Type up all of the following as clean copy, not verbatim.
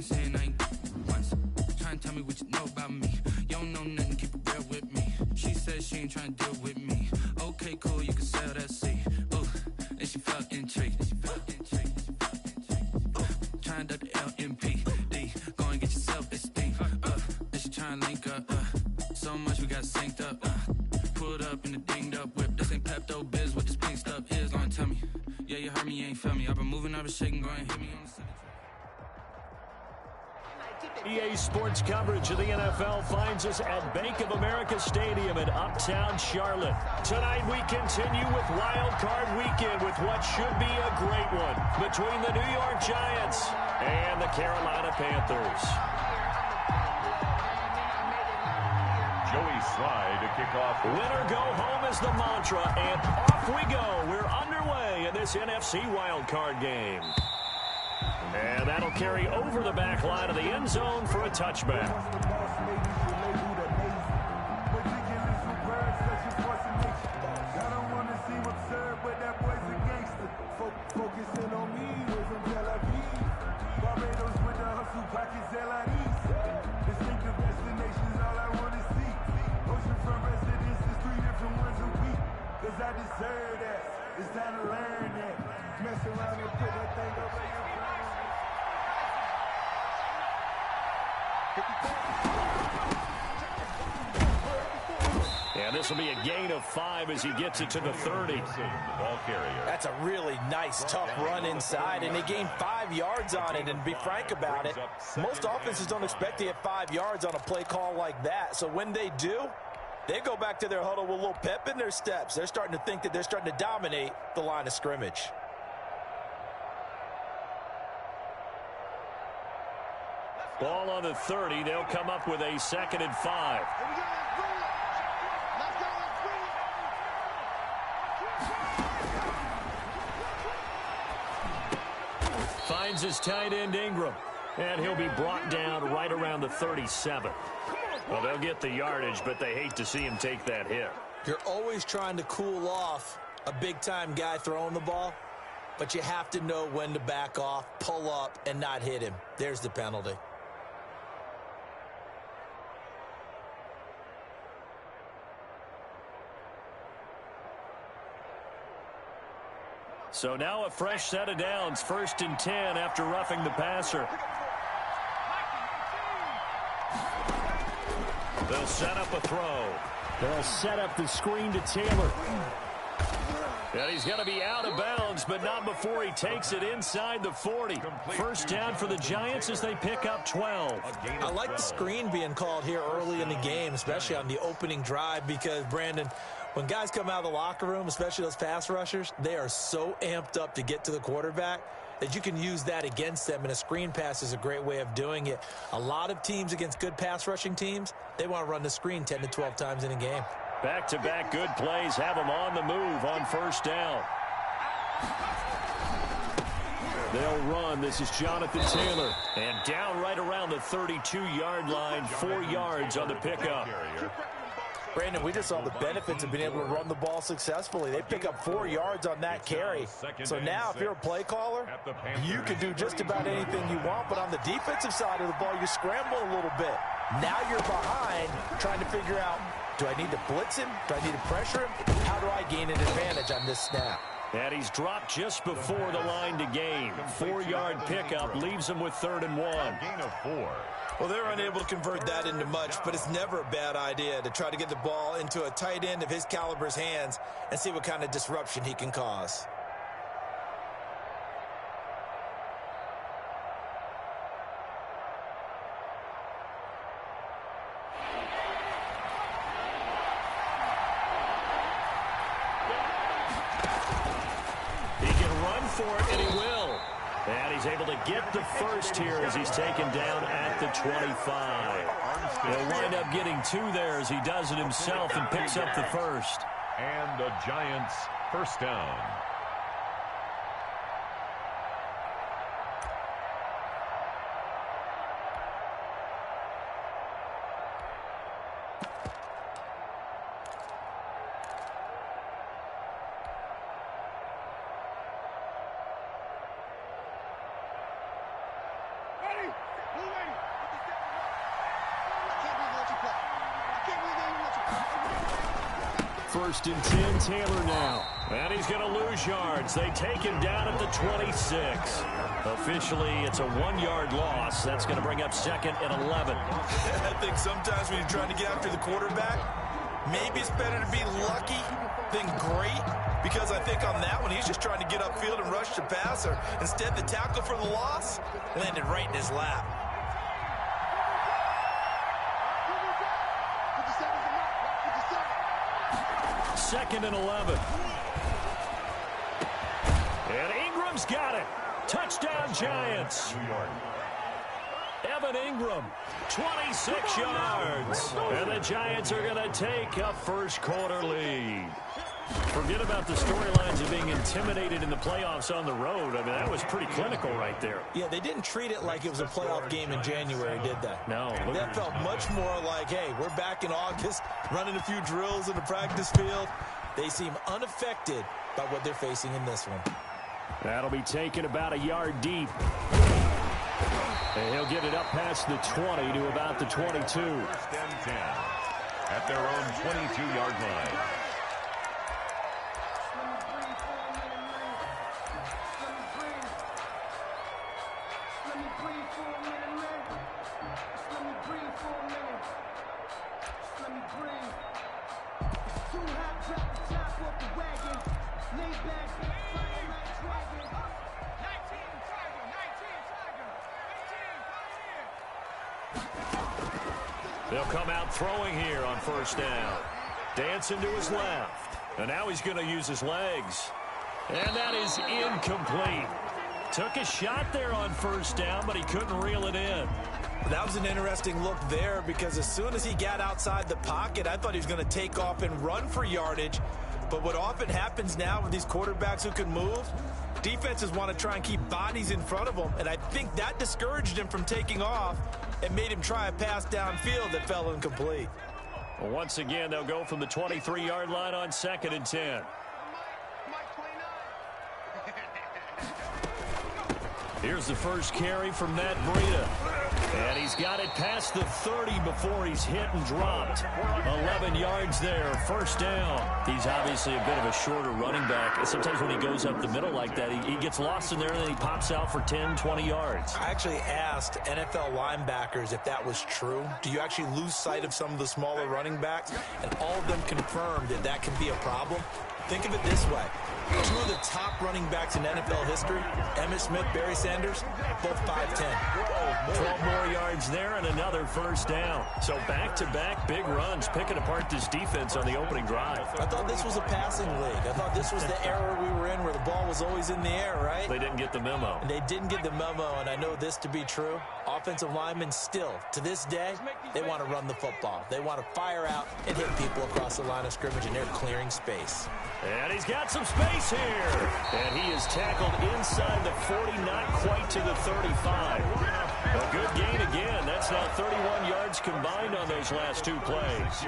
once and I ain't once. Trying to tell me what you know about me. You don't know nothing, keep it real with me. She said she ain't trying to deal with me. Okay, cool, you can sell that seat. Ooh, and she felt intrigued. Trying to the LMPD. Go and get your self-esteem. And she trying to link up. So much we got synced up. Pulled up in the dinged up whip. This ain't Pepto Biz, what this pink stuff is. Gonna tell me. Yeah, you heard me, you ain't felt me. I've been moving, I've been shaking, go and hit me on the center. EA Sports coverage of the NFL finds us at Bank of America Stadium in Uptown Charlotte. Tonight we continue with Wild Card Weekend with what should be a great one between the New York Giants and the Carolina Panthers. Joey Sly to kick off. Winner go home is the mantra, and off we go. We're underway in this NFC Wild Card game. And that'll carry over the back line of the end zone for a touchback. I deserve that. It's time to learn that. Mess around and put that thing over your brain. And this will be a gain of 5 as he gets it to the 30. Ball carrier. That's a really nice, tough run inside, and they gained 5 yards on it. And to be frank about it, most offenses don't expect to get 5 yards on a play call like that. So when they do, they go back to their huddle with a little pep in their steps. They're starting to think that they're starting to dominate the line of scrimmage. Ball on the 30. They'll come up with a 2nd and 5. Finds his tight end Ingram. And he'll be brought down right around the 37. Well, they'll get the yardage, but they hate to see him take that hit. You're always trying to cool off a big-time guy throwing the ball, but you have to know when to back off, pull up, and not hit him. There's the penalty. So now a fresh set of downs, 1st and 10 after roughing the passer. They'll set up a throw. They'll set up the screen to Taylor. And he's going to be out of bounds, but not before he takes it inside the 40. 1st down for the Giants as they pick up 12. I like the screen being called here early in the game, especially on the opening drive, because, Brandon, when guys come out of the locker room, especially those pass rushers, they are so amped up to get to the quarterback that you can use that against them, and a screen pass is a great way of doing it. A lot of teams against good pass rushing teams, they want to run the screen 10 to 12 times in a game. Back-to-back good plays have them on the move on 1st down. They'll run. This is Jonathan Taylor. And down right around the 32-yard line, 4 yards on the pickup. Brandon, we just saw the benefits of being able to run the ball successfully. They pick up 4 yards on that carry. So now if you're a play caller, you can do just about anything you want. But on the defensive side of the ball, you scramble a little bit. Now you're behind trying to figure out, do I need to blitz him? Do I need to pressure him? How do I gain an advantage on this snap? And he's dropped just before the line to gain. 4-yard pickup leaves him with 3rd and 1. Gain of 4. Well, they're unable to convert that into much, but it's never a bad idea to try to get the ball into a tight end of his caliber's hands and see what kind of disruption he can cause. He can run for it, and he will. And he's able to get the first here as he's taken down at the 25. He'll wind up getting 2 there as he does it himself and picks up the first. And the Giants' 1st down. first and 10. Taylor now. And he's going to lose yards. They take him down at the 26. Officially, it's a 1-yard loss. That's going to bring up second and 11. I think sometimes when you're trying to get after the quarterback, maybe it's better to be lucky than great, because I think on that one, he's just trying to get upfield and rush the passer. Instead, the tackle for the loss landed right in his lap. Second and 11. And Ingram's got it. Touchdown, Giants. Evan Ingram, 26 yards. And the Giants are going to take a first quarter lead. Forget about the storylines of being intimidated in the playoffs on the road. I mean, that was pretty clinical right there. Yeah, they didn't treat it like it was a playoff game in January, did they? No. That felt much more like, hey, we're back in August, running a few drills in the practice field. They seem unaffected by what they're facing in this one. That'll be taken about a yard deep. And he'll get it up past the 20 to about the 22. First and 10 at their own 22-yard line. They'll come out throwing here on first down. Dancing to his left. And now he's going to use his legs. And that is incomplete. Took a shot there on first down, but he couldn't reel it in. That was an interesting look there, because as soon as he got outside the pocket, I thought he was going to take off and run for yardage. But what often happens now with these quarterbacks who can move, defenses want to try and keep bodies in front of them, and I think that discouraged him from taking off and made him try a pass downfield that fell incomplete. Well, once again, they'll go from the 23-yard line on second and 10. Here's the first carry from Matt Breida. And he's got it past the 30 before he's hit and dropped. 11 yards there, first down. He's obviously a bit of a shorter running back. And sometimes when he goes up the middle like that, he gets lost in there and then he pops out for 10, 20 yards. I actually asked NFL linebackers if that was true. Do you actually lose sight of some of the smaller running backs? And all of them confirmed that that can be a problem. Think of it this way. Two of the top running backs in NFL history, Emmitt Smith, Barry Sanders, both 5'10". 12 more yards there and another first down. So back-to-back big runs, picking apart this defense on the opening drive. I thought this was a passing league. I thought this was the era we were in where the ball was always in the air, right? They didn't get the memo. And they didn't get the memo, and I know this to be true. Offensive linemen still, to this day, they want to run the football. They want to fire out and hit people across the line of scrimmage, and they're clearing space. And he's got some space here. And he is tackled inside the 40, not quite to the 35. A good gain again. That's now 31 yards combined on those last two plays.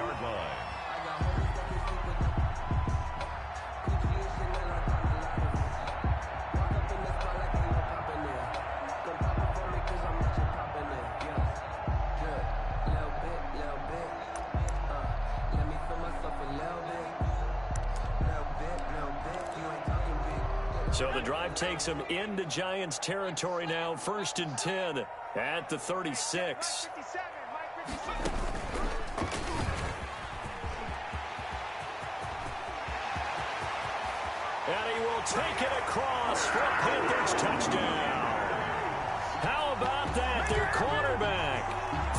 So the drive takes him into Giants territory now. First and 10 at the 36. And he will take it across for a Panthers touchdown. How about that? Their quarterback,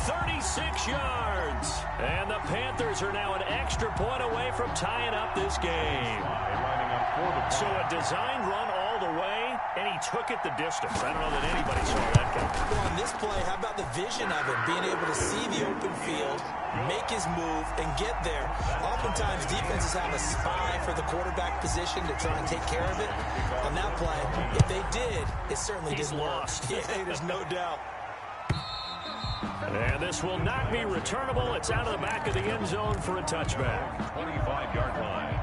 36 yards. And the Panthers are now an extra point away from tying up this game. So a design run all the way, and he took it the distance. I don't know that anybody saw that coming. Well, on this play, how about the vision of him, being able to see the open field, make his move, and get there. Oftentimes, defenses have a spy for the quarterback position to try and take care of it. On that play, if they did, it certainly didn't work. Yeah, there's no doubt. And this will not be returnable. It's out of the back of the end zone for a touchback. 25-yard line.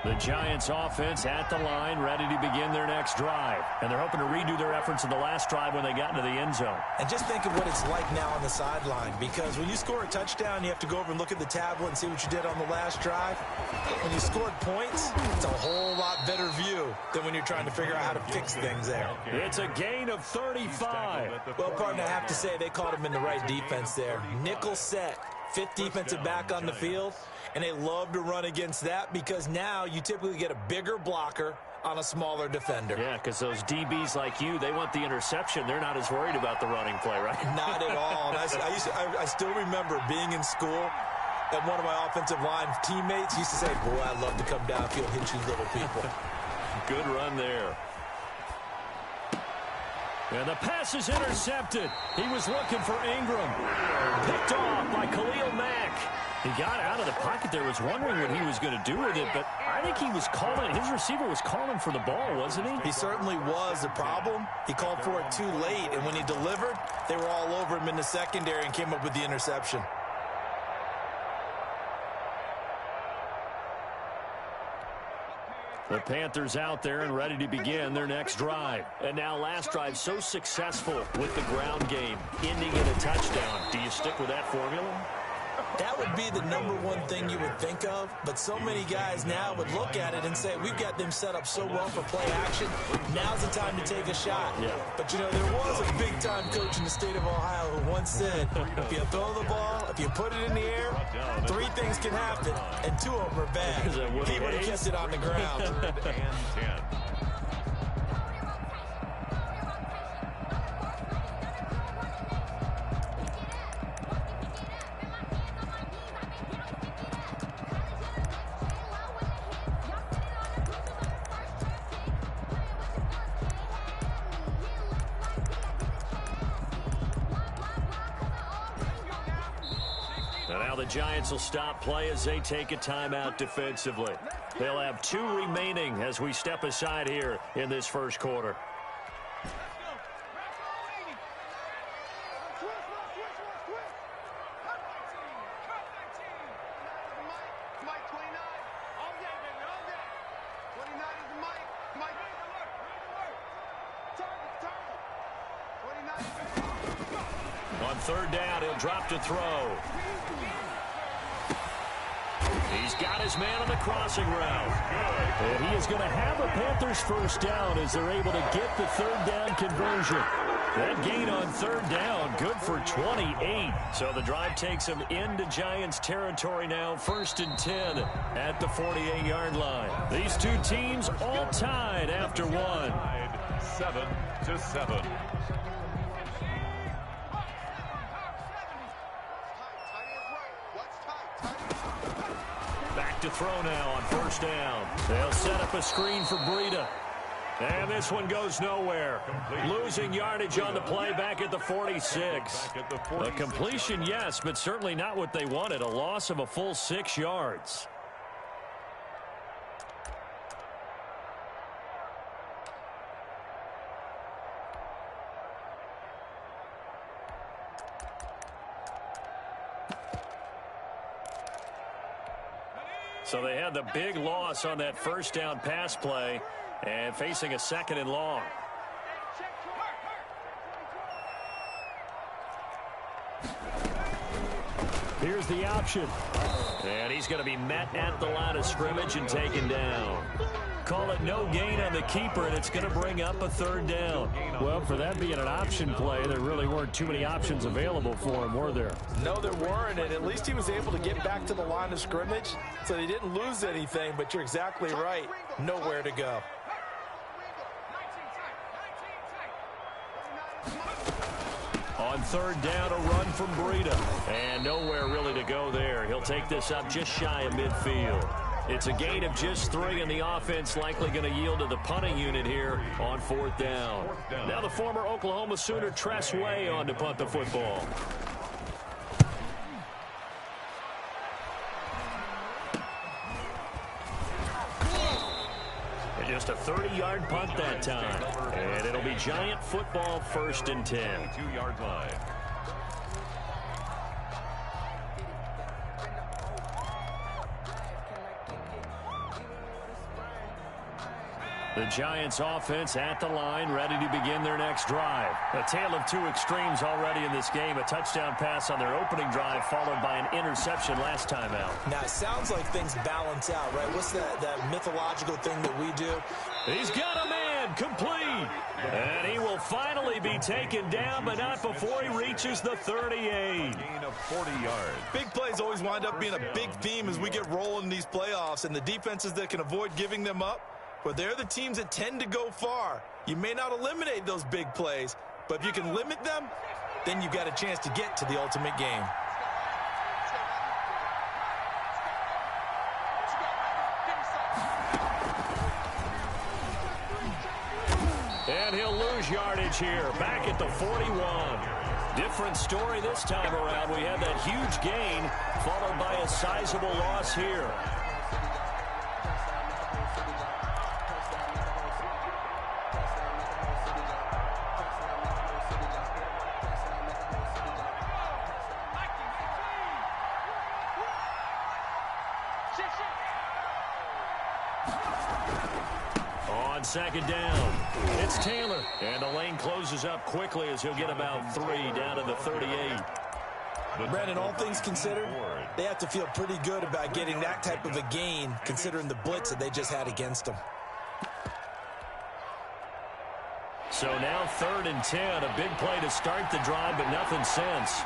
The Giants offense at the line, ready to begin their next drive. And they're hoping to redo their efforts in the last drive when they got into the end zone. And just think of what it's like now on the sideline, because when you score a touchdown, you have to go over and look at the tablet and see what you did on the last drive. When you scored points, it's a whole lot better view than when you're trying to figure out how to fix things there. It's a gain of 35. Well, partner, I have to say they caught him in the right defense there. Nickel set, fifth defensive back on the field. And they love to run against that because now you typically get a bigger blocker on a smaller defender. Yeah, because those DBs like you, they want the interception. They're not as worried about the running play, right? Not at all. And I still remember being in school, and one of my offensive line teammates used to say, boy, I'd love to come downfield, hit you little people. Good run there. And the pass is intercepted. He was looking for Ingram. Picked off by Khalil Mack. He got out of the pocket there, was wondering what he was going to do with it, but I think he was calling, his receiver was calling for the ball, wasn't he? He certainly was. The problem, he called for it too late, and when he delivered, they were all over him in the secondary and came up with the interception. The Panthers out there and ready to begin their next drive. And now last drive so successful with the ground game, ending in a touchdown. Do you stick with that formula? That would be the number one thing you would think of, but so many guys now would look at it and say, we've got them set up so well for play action, now's the time to take a shot. Yeah. But, you know, there was a big-time coach in the state of Ohio who once said, if you throw the ball, if you put it in the air, 3 things can happen, and 2 of them are bad. He would have kept it on the ground. 3rd and 10. The Giants will stop play as they take a timeout defensively. They'll have 2 remaining as we step aside here in this first quarter. On 3rd down, he'll drop to throw. He's got his man on the crossing route. And he is going to have a Panthers first down as they're able to get the 3rd down conversion. That gain on 3rd down, good for 28. So the drive takes him into Giants territory now, 1st and 10 at the 48-yard line. These 2 teams all tied after 1. 7-7. Back to throw now on 1st down. They'll set up a screen for Breida. And this one goes nowhere. Losing yardage on the play back at the 46. A completion, yes, but certainly not what they wanted. A loss of a full 6 yards. So they had the big loss on that 1st down pass play and facing a 2nd and long. Here's the option. And he's going to be met at the line of scrimmage and taken down. Call it no gain on the keeper, and it's going to bring up a 3rd down. Well, for that being an option play, there really weren't too many options available for him, were there? No, there weren't, and at least he was able to get back to the line of scrimmage, so they didn't lose anything, but you're exactly right. Nowhere to go. On 3rd down, a run from Breida. And nowhere really to go there. He'll take this up just shy of midfield. It's a gain of just 3, and the offense likely going to yield to the punting unit here on 4th down. Now the former Oklahoma Sooner Tress Way on to punt the football. And just a 30-yard punt that time. And it'll be Giant football, 1st and 10. 2-yard line. The Giants offense at the line, ready to begin their next drive. A tale of two extremes already in this game. A touchdown pass on their opening drive, followed by an interception last time out. Now, it sounds like things balance out, right? What's that mythological thing that we do? He's got a man, complete. And he will finally be taken down, but not before he reaches the 38. Gain of 40 yards. Big plays always wind up being a big theme as we get rolling in these playoffs, and the defenses that can avoid giving them up, but they're the teams that tend to go far. You may not eliminate those big plays, but if you can limit them, then you've got a chance to get to the ultimate game. And he'll lose yardage here, back at the 41. Different story this time around. We had that huge gain, followed by a sizable loss here. On second down, it's Taylor. And the lane closes up quickly as he'll get about 3 down to the 38. Brandon, all things considered, they have to feel pretty good about getting that type of a gain, considering the blitz that they just had against them. So now 3rd and 10, a big play to start the drive, but nothing since.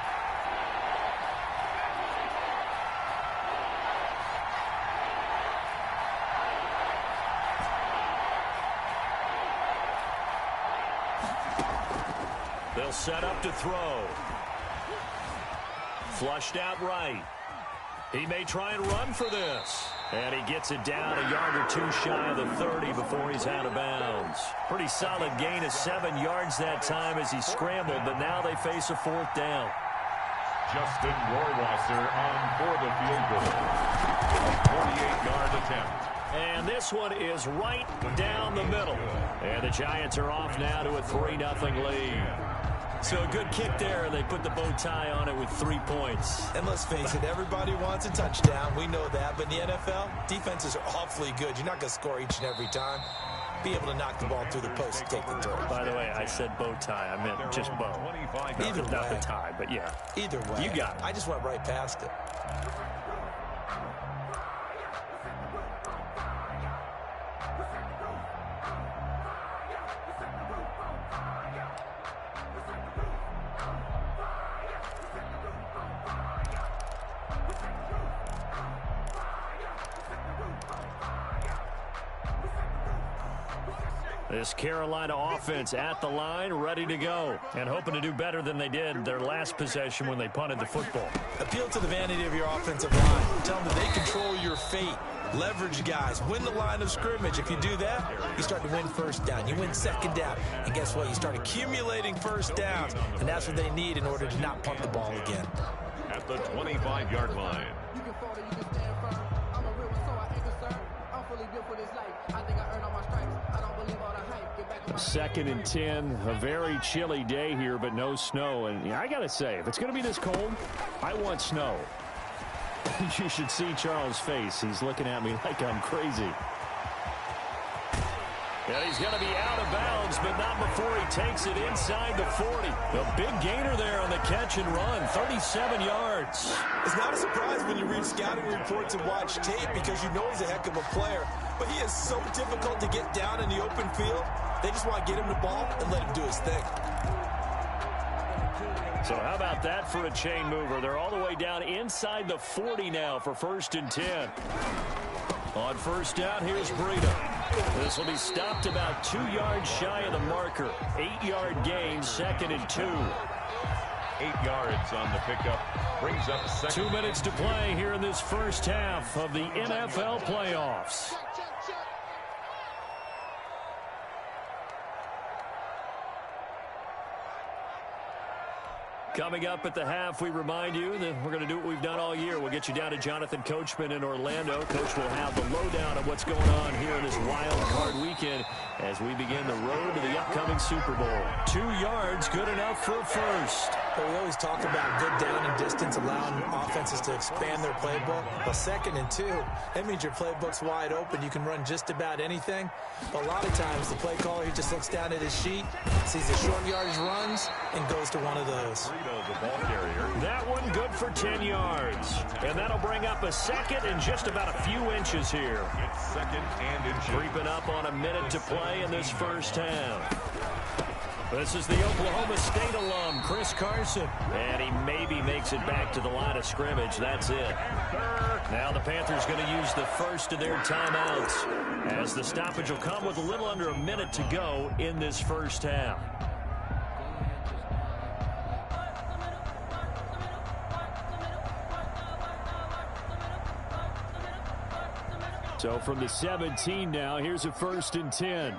They'll set up to throw. Flushed out right. He may try and run for this. And he gets it down a yard or two shy of the 30 before he's out of bounds. Pretty solid gain of 7 yards that time as he scrambled, but now they face a 4th down. Justin Rohrwasser on for the field goal. A 48-yard attempt. And this one is right down the middle. And the Giants are off now to a 3-0 lead. So a good kick there, and they put the bow tie on it with 3 points. And let's face it, everybody wants a touchdown. We know that. But in the NFL, defenses are awfully good. You're not going to score each and every time. Be able to knock the ball through the post and take the throw. By the way, I said bow tie. I meant just bow. Either way. Not the tie, but yeah. Either way. You got it. I just went right past it. This Carolina offense at the line, ready to go, and hoping to do better than they did their last possession when they punted the football. Appeal to the vanity of your offensive line. Tell them that they control your fate. Leverage guys. Win the line of scrimmage. If you do that, you start to win 1st down. You win 2nd down. And guess what? You start accumulating 1st downs. And that's what they need in order to not punt the ball again. At the 25-yard line. You can fall, you can stand firm. I'm a real one, so I ain't concerned. I'm fully built for this life. I think I earned all my stripes. I don't believe all the hype. Get back on my 2nd and 10, a very chilly day here, but no snow. And yeah, I got to say, if it's going to be this cold, I want snow. You should see Charles' face. He's looking at me like I'm crazy. And he's going to be out of bounds, but not before he takes it inside the 40. A big gainer there on the catch and run, 37 yards. It's not a surprise when you read scouting reports and watch tape because you know he's a heck of a player. But he is so difficult to get down in the open field. They just want to get him the ball and let him do his thing. So how about that for a chain mover? They're all the way down inside the 40 now for 1st and 10. On 1st down, here's Breida. This will be stopped about 2 yards shy of the marker. 8-yard gain, 2nd and 2. 8 yards on the pickup. Brings up 2nd. 2 minutes to play here in this first half of the NFL playoffs. Coming up at the half, we remind you that we're going to do what we've done all year. We'll get you down to Jonathan Coachman in Orlando. Coach will have the lowdown of what's going on here in this wild card weekend as we begin the road to the upcoming Super Bowl. 2 yards, good enough for a first. But we always talk about good down and distance defense allowing offenses to expand their playbook. Well, 2nd and 2, that means your playbook's wide open. You can run just about anything. But a lot of times the play caller, he just looks down at his sheet, sees the short yardage runs, and goes to one of those. That one good for 10 yards. And that'll bring up a 2nd and just about a few inches here. It's 2nd and inches. Creeping up on a minute to play in this first half. This is the Oklahoma State alum, Chris Carson. And he maybe makes it back to the line of scrimmage. That's it. Now the Panthers going to use the first of their timeouts, as the stoppage will come with a little under a minute to go in this first half. So from the 17 now, here's a 1st and 10.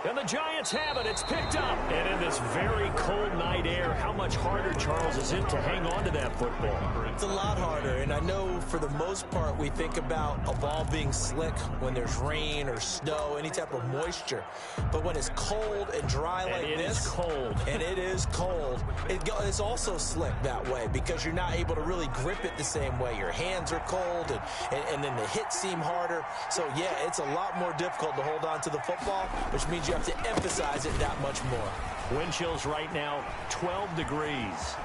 And the Giants have it. It's picked up. And in this very cold night air, how much harder, Charles, is it to hang on to that football? It's a lot harder. And I know for the most part we think about a ball being slick when there's rain or snow, any type of moisture. But when it's cold and dry like this. Is cold. And it is cold. It's also slick that way because you're not able to really grip it the same way. Your hands are cold and then the hits seem harder. So, yeah, it's a lot more difficult to hold on to the football, which means you have to emphasize it that much more. Wind chills right now, 12 degrees.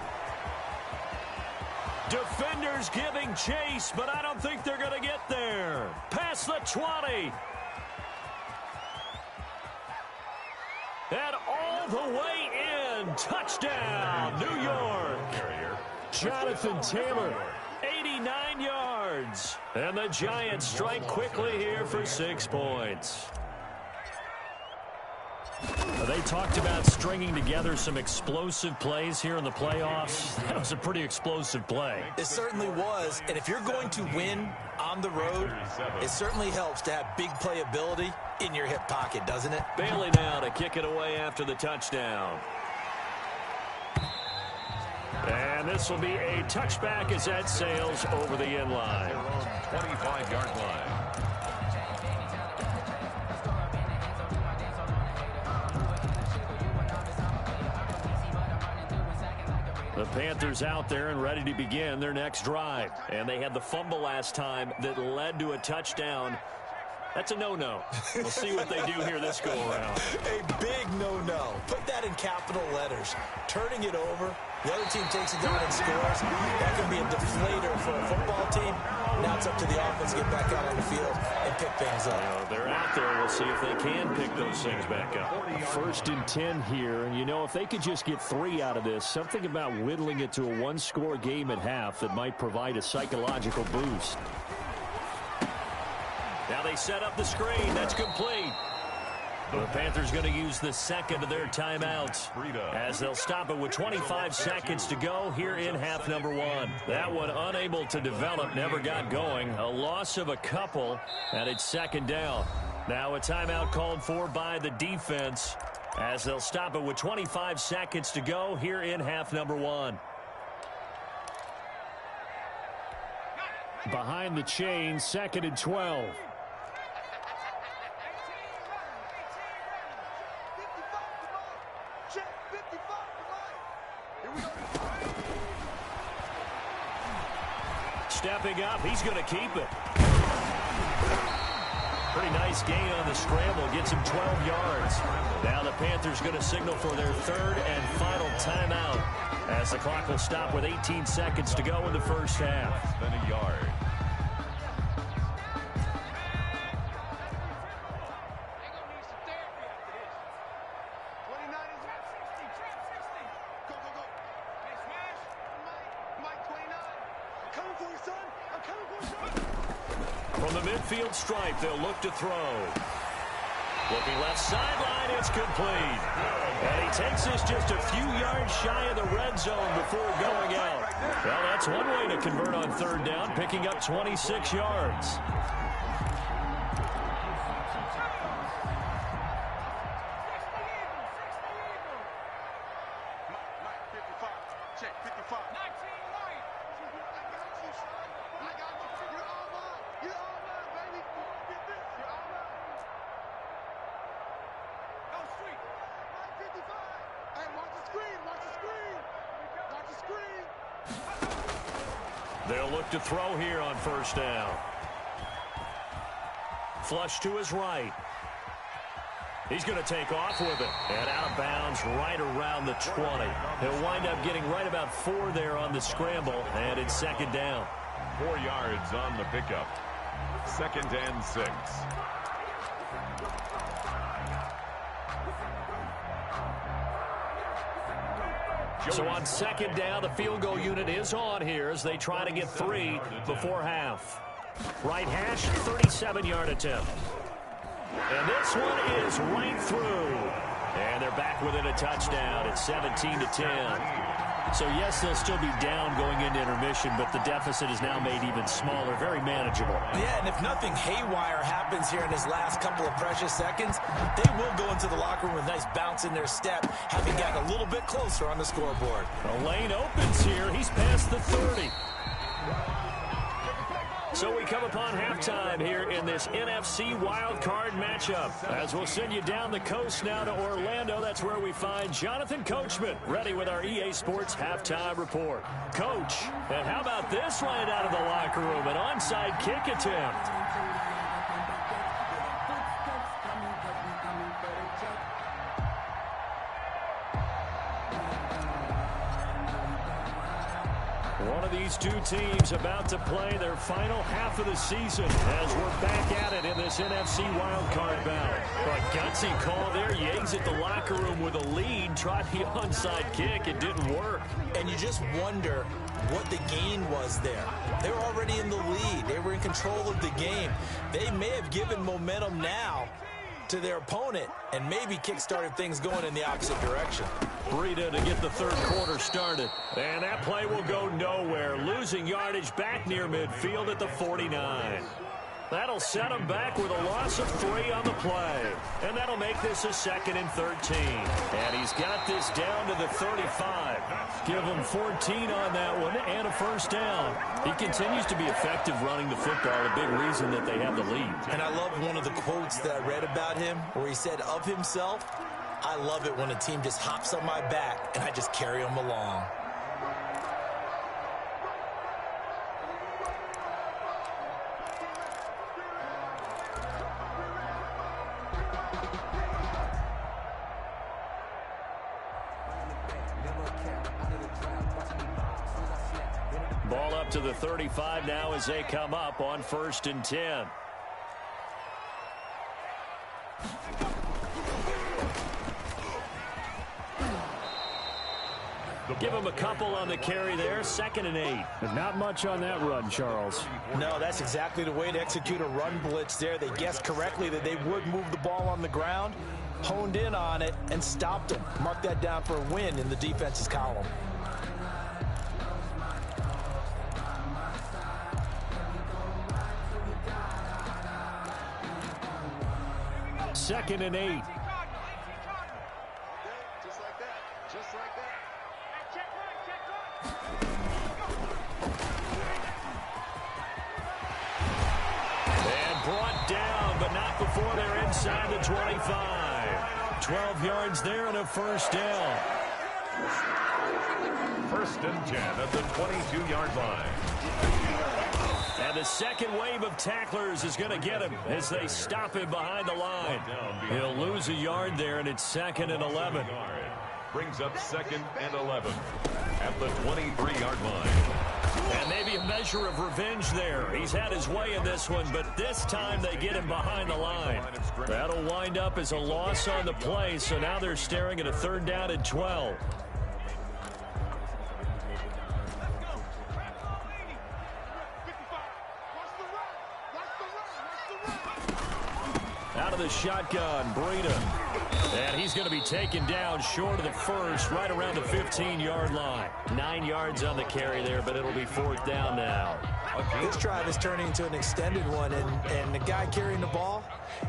Defenders giving chase, but I don't think they're going to get there. Past the 20. And all the way in. Touchdown, New York. Jonathan Taylor, 89 yards. And the Giants strike quickly here for 6 points. They talked about stringing together some explosive plays here in the playoffs. That was a pretty explosive play. It certainly was. And if you're going to win on the road, it certainly helps to have big playability in your hip pocket, doesn't it? Bailey now to kick it away after the touchdown. And this will be a touchback as that sails over the end line. 25-yard line. The Panthers out there and ready to begin their next drive. And they had the fumble last time that led to a touchdown. That's a no-no. We'll see what they do here this go-around. A big no-no. Put that in capital letters. Turning it over, the other team takes it down and scores. That can be a deflator for a football team. Now it's up to the offense to get back out on the field and pick things up. They're out there. We'll see if they can pick those things back up. 1st and 10 here. And, if they could just get 3 out of this, something about whittling it to a 1-score game at half that might provide a psychological boost. Now they set up the screen. That's complete. The Panthers going to use the 2nd of their timeouts as they'll stop it with 25 seconds to go here in half number 1. That one unable to develop, never got going. A loss of a couple, and it's 2nd down. Now a timeout called for by the defense as they'll stop it with 25 seconds to go here in half number 1. Behind the chain, 2nd and 12. Stepping up, he's going to keep it. Pretty nice gain on the scramble, gets him 12 yards. Now the Panthers going to signal for their 3rd and final timeout as the clock will stop with 18 seconds to go in the first half. Then a yard. From the midfield stripe, they'll look to throw. Looking left sideline, it's complete. And he takes this just a few yards shy of the red zone before going out. Well, that's one way to convert on 3rd down, picking up 26 yards. They'll look to throw here on first down. Flush to his right. He's going to take off with it. And out of bounds right around the 20. He'll wind up getting right about 4 there on the scramble. And it's second down. 4 yards on the pickup. 2nd and 6. So on second down, the field goal unit is on here as they try to get 3 before half. Right hash, 37-yard attempt. And this one is right through. And they're back within a touchdown. It's 17-10. So, yes, they'll still be down going into intermission, but the deficit is now made even smaller, very manageable. Yeah, and if nothing haywire happens here in his last couple of precious seconds, they will go into the locker room with a nice bounce in their step, having gotten a little bit closer on the scoreboard. The lane opens here. He's past the 30. So we come upon halftime here in this NFC wildcard matchup. As we'll send you down the coast now to Orlando, that's where we find Jonathan Coachman ready with our EA Sports halftime report. Coach, and how about this right out of the locker room? An onside kick attempt. One of these two teams about to play their final half of the season as we're back at it in this NFC wildcard bout. A gutsy call there. You exit the locker room with a lead. Tried the onside kick. It didn't work. And you just wonder what the gain was there. They were already in the lead. They were in control of the game. They may have given momentum now to their opponent and maybe kick-started things going in the opposite direction. Breida to get the third quarter started. And that play will go nowhere. Losing yardage back near midfield at the 49. That'll set him back with a loss of 3 on the play. And that'll make this a 2nd and 13. And he's got this down to the 35. Give him 14 on that one and a first down. He continues to be effective running the football, a big reason that they have the lead. And I love one of the quotes that I read about him where he said of himself, "I love it when a team just hops on my back and I just carry them along." Ball up to the 35 now as they come up on 1st and 10. Give him a couple on the carry there. 2nd and 8. But not much on that run, Charles. No, that's exactly the way to execute a run blitz there. They guessed correctly that they would move the ball on the ground, honed in on it, and stopped them. Mark that down for a win in the defense's column. Second and 8. And brought down, but not before they're inside the 25. 12 yards there and a first down. 1st and 10 at the 22-yard line. And the second wave of tacklers is going to get him as they stop him behind the line. He'll lose a yard there, and it's 2nd and 11. Brings up 2nd and 11 at the 23-yard line. And maybe a measure of revenge there. He's had his way in this one, but this time they get him behind the line. That'll wind up as a loss on the play, so now they're staring at a 3rd down and 12. Out of the shotgun, Breida. And he's going to be taken down short of the first, right around the 15-yard line. 9 yards on the carry there, but it'll be 4th down now. This drive is turning into an extended one, and the guy carrying the ball,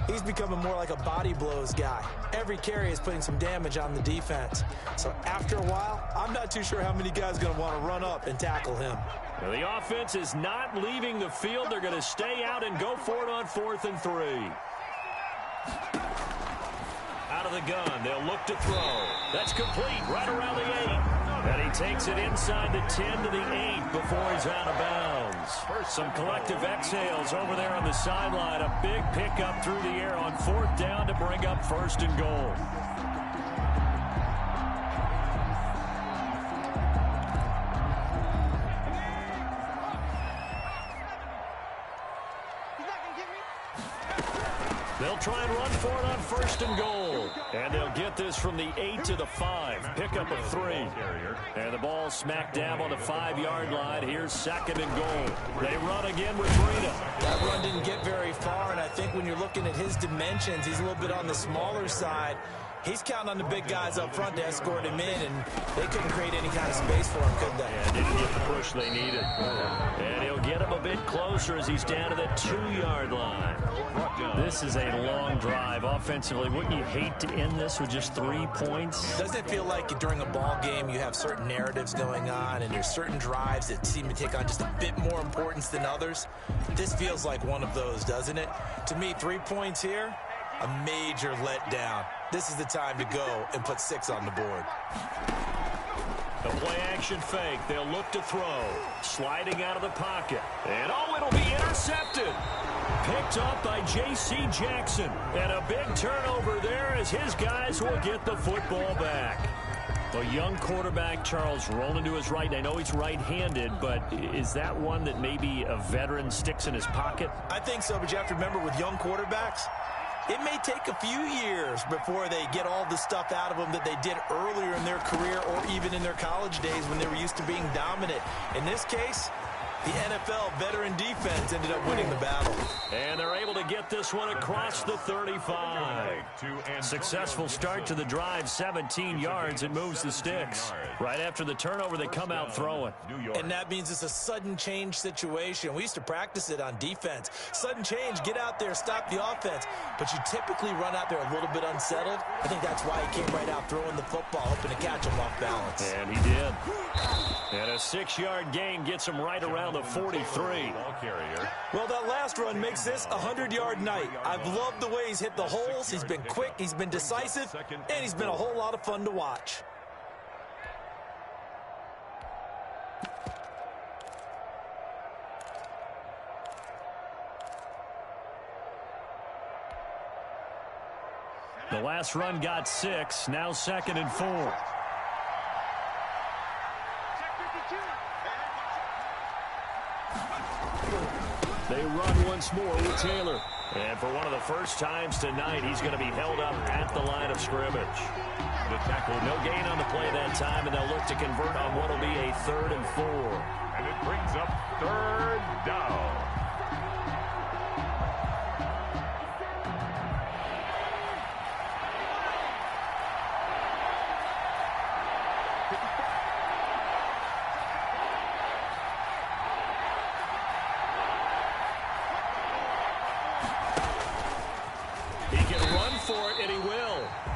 he's becoming more like a body blows guy. Every carry is putting some damage on the defense. So after a while, I'm not too sure how many guys are going to want to run up and tackle him. Well, the offense is not leaving the field. They're going to stay out and go for it on 4th and 3. Out of the gun, they'll look to throw. That's complete right around the 8. And he takes it inside the 10 to the 8 before he's out of bounds. Some collective exhales over there on the sideline. A big pickup through the air on 4th down to bring up 1st and goal. They'll try and run for it on 1st and goal. And they'll get this from the 8 to the 5. Pickup of 3. And the ball smacked down on the 5-yard line. Here's 2nd and goal. They run again with Breida. That run didn't get very far, and I think when you're looking at his dimensions, he's a little bit on the smaller side. He's counting on the big guys up front to escort him in, and they couldn't create any kind of space for him, could they? Yeah, didn't get the push they needed. And he'll get him a bit closer as he's down to the 2-yard line. This is a long drive offensively. Wouldn't you hate to end this with just 3 points? Doesn't it feel like during a ball game you have certain narratives going on and there's certain drives that seem to take on just a bit more importance than others? This feels like one of those, doesn't it? To me, 3 points here, a major letdown. This is the time to go and put 6 on the board. The play-action fake. They'll look to throw. Sliding out of the pocket. And, oh, it'll be intercepted. Picked up by J.C. Jackson. And a big turnover there as his guys will get the football back. A young quarterback, Charles, rolling to his right. I know he's right-handed, but is that one that maybe a veteran sticks in his pocket? I think so, but you have to remember with young quarterbacks, it may take a few years before they get all the stuff out of them that they did earlier in their career or even in their college days when they were used to being dominant. In this case, the NFL veteran defense ended up winning the battle. And they're able to get this one across the 35. Successful start to the drive, 17 yards. It moves the sticks. Right after the turnover, they come out throwing. And that means it's a sudden change situation. We used to practice it on defense. Sudden change, get out there, stop the offense. But you typically run out there a little bit unsettled. I think that's why he came right out throwing the football, hoping to catch him off balance. And he did. And a 6-yard gain gets him right around the 43. Well, that last run makes this a 100-yard night. I've loved the way he's hit the holes. He's been quick, he's been decisive, and he's been a whole lot of fun to watch. The last run got 6, now 2nd and 4. They run once more with Taylor. And for one of the first times tonight, he's going to be held up at the line of scrimmage. The tackle, no gain on the play that time, and they'll look to convert on what will be a 3rd and 4. And it brings up 3rd down.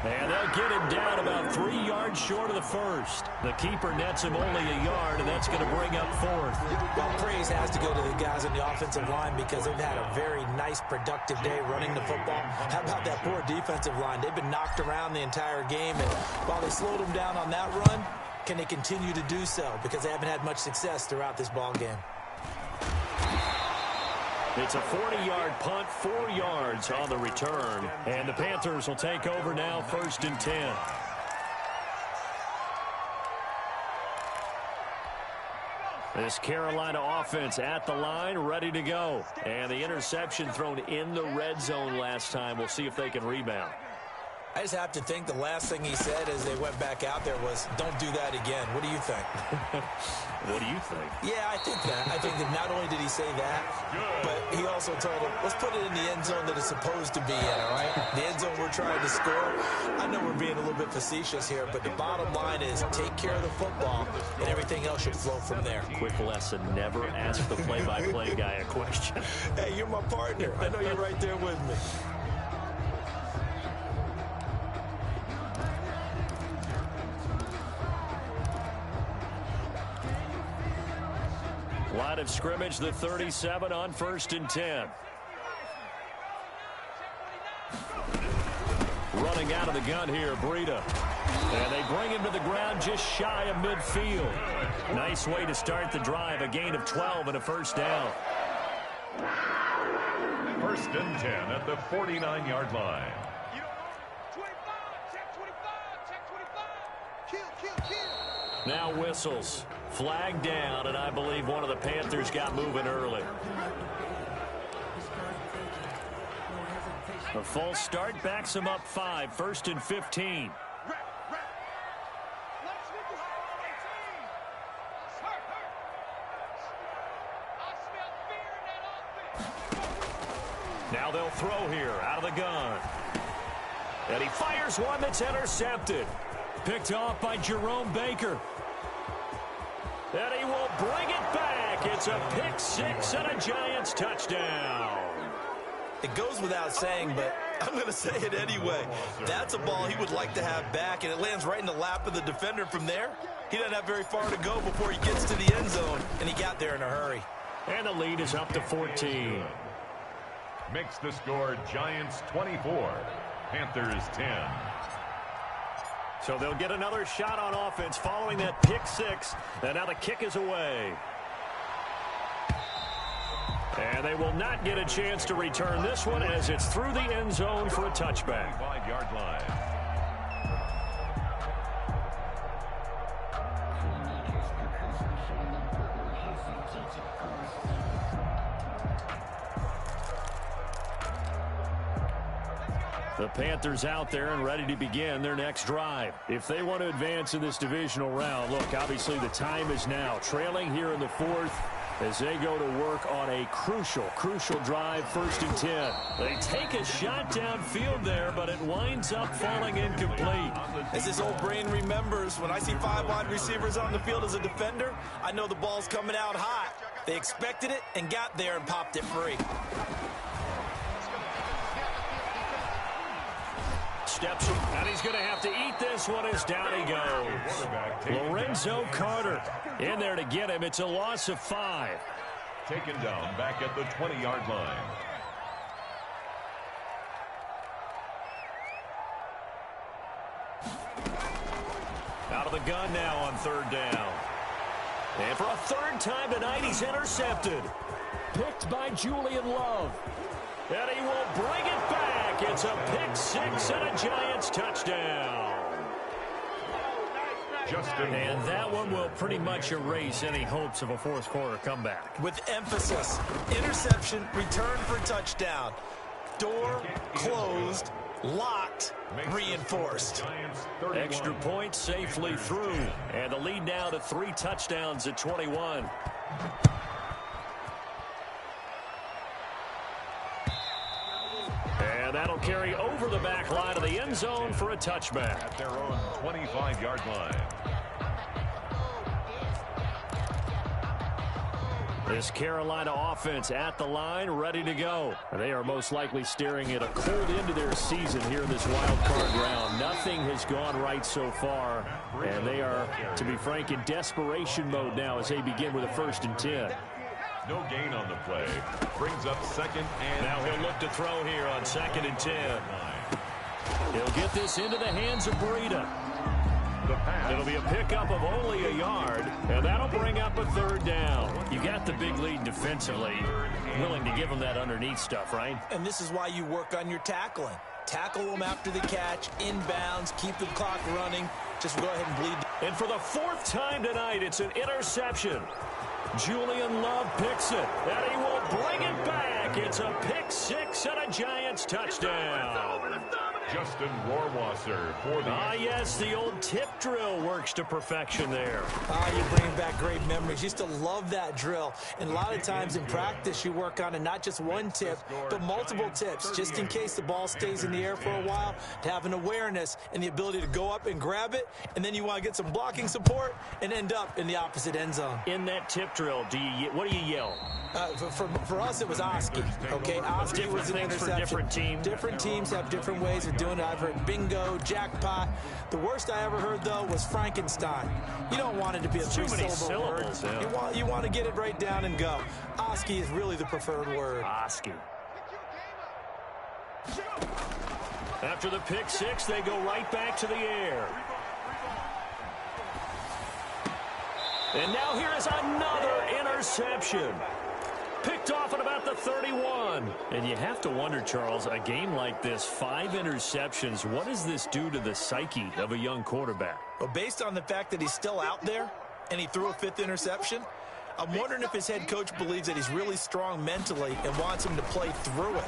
And they'll get him down about 3 yards short of the first. The keeper nets him only a yard, and that's going to bring up 4th. Well, praise has to go to the guys on the offensive line because they've had a very nice, productive day running the football. How about that poor defensive line? They've been knocked around the entire game, and while they slowed them down on that run, can they continue to do so? Because they haven't had much success throughout this ball game. It's a 40-yard punt, 4 yards on the return. And the Panthers will take over now, 1st and 10. This Carolina offense at the line, ready to go. And the interception thrown in the red zone last time. We'll see if they can rebound. I just have to think the last thing he said as they went back out there was, don't do that again. What do you think? What do you think? Yeah, I think that. I think that not only did he say that, but he also told him, let's put it in the end zone that it's supposed to be in, all right? The end zone we're trying to score. I know we're being a little bit facetious here, but the bottom line is take care of the football, and everything else should flow from there. Quick lesson, never ask the play-by-play guy a question. Hey, you're my partner. I know you're right there with me. Line of scrimmage, the 37 on 1st and 10. Running out of the gun here, Breida. And they bring him to the ground just shy of midfield. Nice way to start the drive. A gain of 12 and a first down. First and 10 at the 49-yard line. Now whistles. Flag down, and I believe one of the Panthers got moving early. A false start backs him up 5. First and 15. Now they'll throw here out of the gun. And he fires one that's intercepted. Picked off by Jerome Baker. And he will bring it back. It's a pick six and a Giants touchdown. It goes without saying, but I'm going to say it anyway. That's a ball he would like to have back, and it lands right in the lap of the defender. From there, he doesn't have very far to go before he gets to the end zone, and he got there in a hurry. And the lead is up to 14. Makes the score Giants 24, Panthers 10. So they'll get another shot on offense following that pick six. And now the kick is away. And they will not get a chance to return this one as it's through the end zone for a touchback. 5-yard line. The Panthers out there and ready to begin their next drive. If they want to advance in this divisional round, look, obviously the time is now. Trailing here in the fourth as they go to work on a crucial drive, first and 10. They take a shot downfield there, but it winds up falling incomplete. As this old brain remembers, when I see 5 wide receivers on the field as a defender, I know the ball's coming out hot. They expected it and got there and popped it free. Steps, and he's going to have to eat this one as down he goes. Lorenzo Carter in there to get him. It's a loss of 5. Taken down back at the 20-yard line. Out of the gun now on third down. And for a third time tonight, he's intercepted. Picked by Julian Love. And he will bring it back. It's a pick six and a Giants touchdown. And that one will pretty much erase any hopes of a fourth quarter comeback. With emphasis, interception, return for touchdown. Door closed, locked, reinforced. Extra point safely through. And the lead now to 3 touchdowns at 21. And that'll carry over the back line of the end zone for a touchback. At their own 25-yard line. This Carolina offense at the line, ready to go. They are most likely staring at a cold end to their season here in this wild card round. Nothing has gone right so far, and they are, to be frank, in desperation mode now as they begin with a first and 10. No gain on the play. Brings up second and... Now he'll look to throw here on second and 10. He'll get this into the hands of Breida. It'll be a pickup of only a yard, and that'll bring up a third down. You got the big lead defensively, willing to give them that underneath stuff, right? And this is why you work on your tackling. Tackle them after the catch, inbounds, keep the clock running. Just go ahead and bleed. And for the 4th time tonight, it's an interception. Julian Love picks it, and he will bring it back. It's a pick six and a Giants touchdown. Justin Rohrwasser for the... yes, the old tip drill works to perfection there. You bring back great memories. Used to love that drill. And a lot of times in practice, you work on it, not just one tip, but multiple tips, just in case the ball stays in the air for a while, to have an awareness and the ability to go up and grab it, and then you want to get some blocking support and end up in the opposite end zone. In that tip drill, what do you yell? For us, it was Oski. Okay, Oski was an interception. For different teams. Different teams have different ways of doing it. I've heard bingo, jackpot. The worst I ever heard, though, was Frankenstein. You don't want it to be a three-syllable word. Yeah. You want to get it right down and go. Oski is really the preferred word. Oski. After the pick six, they go right back to the air. And now here is another interception. Picked off at about the 31. And you have to wonder, Charles, a game like this, 5 interceptions, what does this do to the psyche of a young quarterback? Well, based on the fact that he's still out there and he threw a 5th interception, I'm wondering if his head coach believes that he's really strong mentally and wants him to play through it.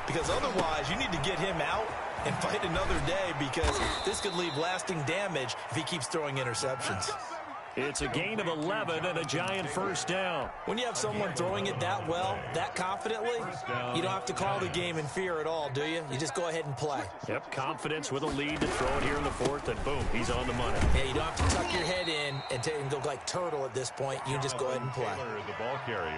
Because otherwise, you need to get him out and fight another day, because this could leave lasting damage if he keeps throwing interceptions. It's a gain of 11 and a giant first down. When you have someone throwing it that well, that confidently, you don't have to call the game in fear at all, do you? You just go ahead and play. Yep, confidence with a lead to throw it here in the 4th, and boom, he's on the money. Yeah, you don't have to tuck your head in and go like turtle at this point. You can just go ahead and play.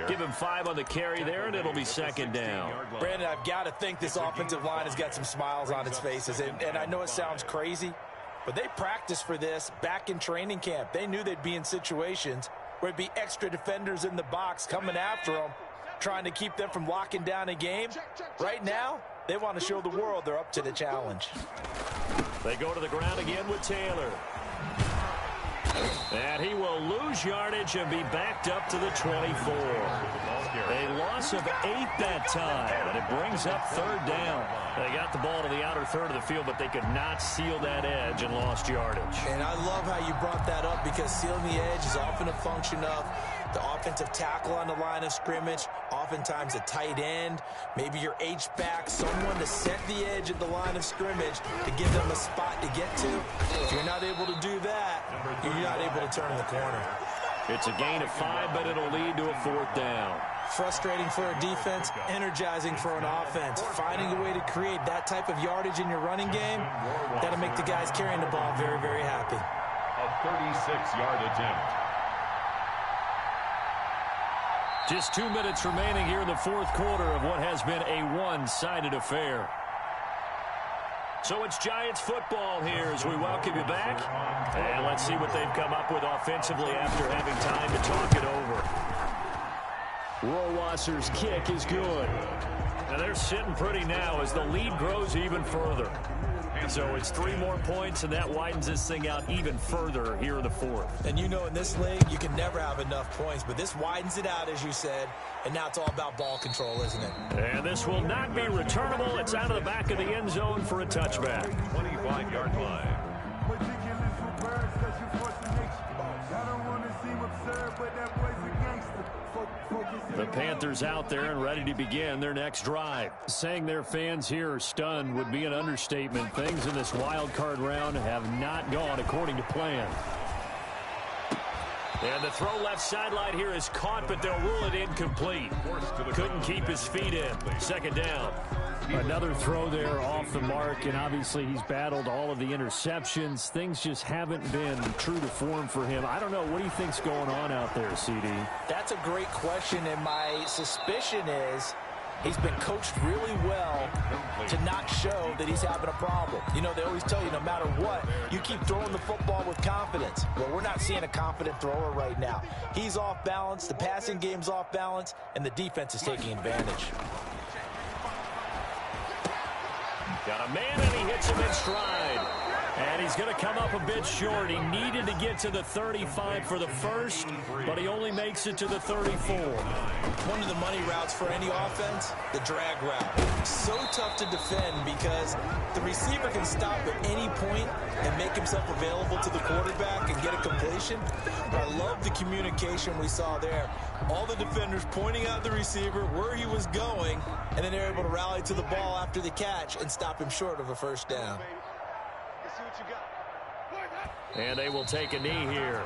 Give him 5 on the carry there, and it'll be 2nd down. Brandon, I've got to think this offensive line has got some smiles on its faces, and I know it sounds crazy, but they practiced for this back in training camp. They knew they'd be in situations where it'd be extra defenders in the box coming after them, trying to keep them from locking down a game. Right now, they want to show the world they're up to the challenge. They go to the ground again with Taylor. And he will lose yardage and be backed up to the 24. A loss of 8 that time, and it brings up 3rd down. They got the ball to the outer third of the field, but they could not seal that edge and lost yardage. And I love how you brought that up, because sealing the edge is often a function of the offensive tackle on the line of scrimmage, oftentimes a tight end, maybe your H-back, someone to set the edge at the line of scrimmage to give them a spot to get to. If you're not able to do that, you're not able to turn the corner. It's a gain of 5, but it'll lead to a 4th down. Frustrating for a defense, energizing for an offense. Finding a way to create that type of yardage in your running game, that'll make the guys carrying the ball very, very happy. A 36-yard attempt. Just 2 minutes remaining here in the 4th quarter of what has been a one-sided affair. So it's Giants football here as we welcome you back. And let's see what they've come up with offensively after having time to talk it over. Rohrwasser's kick is good. Now they're sitting pretty now as the lead grows even further. So it's 3 more points, and that widens this thing out even further here in the 4th. And you know, in this league, you can never have enough points, but this widens it out, as you said, and now it's all about ball control, isn't it? And this will not be returnable. It's out of the back of the end zone for a touchback. 25-yard line. The Panthers out there and ready to begin their next drive. Saying their fans here are stunned would be an understatement. Things in this wild card round have not gone according to plan. And the throw left sideline here is caught, but they'll rule it incomplete. Couldn't keep his feet in. 2nd down. Another throw there off the mark, and obviously he's battled all of the interceptions. Things just haven't been true to form for him. I don't know. What do you think's going on out there, CD? That's a great question, and my suspicion is he's been coached really well to not show that he's having a problem. You know, they always tell you no matter what, you keep throwing the football with confidence. Well, we're not seeing a confident thrower right now. He's off balance, the passing game's off balance, and the defense is taking advantage. Got a man, and he hits him in stride. And he's going to come up a bit short. He needed to get to the 35 for the first, but he only makes it to the 34. One of the money routes for any offense, the drag route. So tough to defend because the receiver can stop at any point and make himself available to the quarterback and get a completion. But I love the communication we saw there. All the defenders pointing out the receiver, where he was going, and then they're able to rally to the ball after the catch and stop him short of a first down. And they will take a knee here.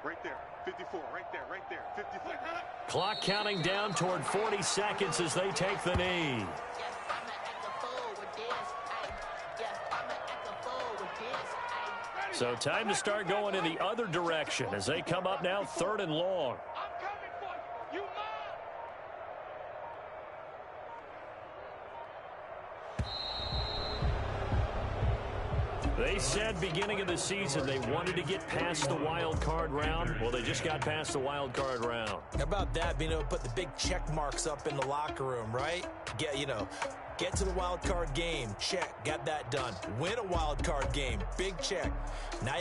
Right there, 54, right there, 54. Clock counting down toward 40 seconds as they take the knee. So time to start going in the other direction as they come up now 3rd and long. They said beginning of the season they wanted to get past the wild card round. Well, they just got past the wild card round. How about that, being able to put the big check marks up in the locker room, right? Get to the wild card game. Check. Got that done. Win a wild card game. Big check. Now